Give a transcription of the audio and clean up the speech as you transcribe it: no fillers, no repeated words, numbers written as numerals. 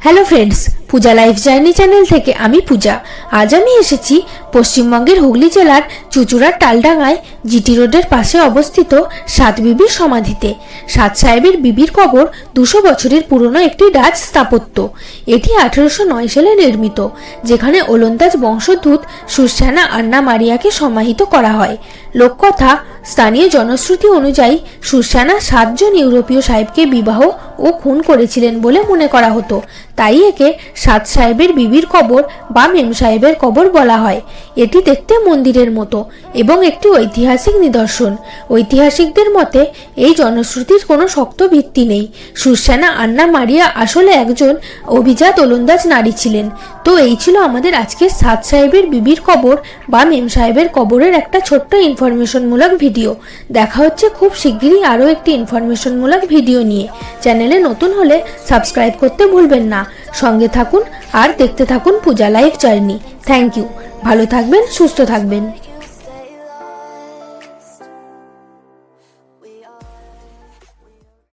Hello friends, পূজা life journey channel থেকে আমি পূজা। আজ আমি এসেছি পশ্চিমবঙ্গের হুগলি জেলার চুঁচুড়ার টালডাঙ্গায় জিটি রোডের পাশে অবস্থিত সাত বিবির সমাধিতে। সাত সাহেবের বিবির কবর 200 বছরের পুরনো একটি ডাচ স্থাপত্য। এটি 1809 সালে নির্মিত, যেখানে ওলন্দাজ বংশোদ্ভূত সুসানা আন্না মারিয়াকে সমাহিত করা হয়। লোককথা, স্থানীয় জনশ্রুতি অনুযায়ী সুসানা 7 জন ইউরোপীয় সাহেবকে বিবাহ ও খুন করেছিলেন বলে মনে করা হতো, তাই একে সাত সাহেবের বিবির কবর বা মেম সাহেবের কবর বলা হয়। এটি দেখতে মন্দিরের মতো এবং একটি ঐতিহাসিক নিদর্শন। ঐতিহাসিকদের মতে এই জনশ্রুতির কোনো শক্ত ভিত্তি নেই। সুসানা আন্না মারিয়া আসলে একজন অভিজাত ওলন্দাজ নারী ছিলেন। তো এই ছিল আমাদের আজকের সাত সাহেবের বিবির কবর বা মেম সাহেবের কবরের একটা ছোট্ট ইনফরমেশনমূলক ভিডিও। দেখা হচ্ছে খুব শিগগিরই আরও একটি ইনফরমেশনমূলক ভিডিও নিয়ে। চ্যানেলে নতুন হলে সাবস্ক্রাইব করতে ভুলবেন না। সঙ্গে থাকুন আর দেখতে থাকুন Puja life journey. Thank you. ভালো থাকবেন, সুস্থ থাকবেন।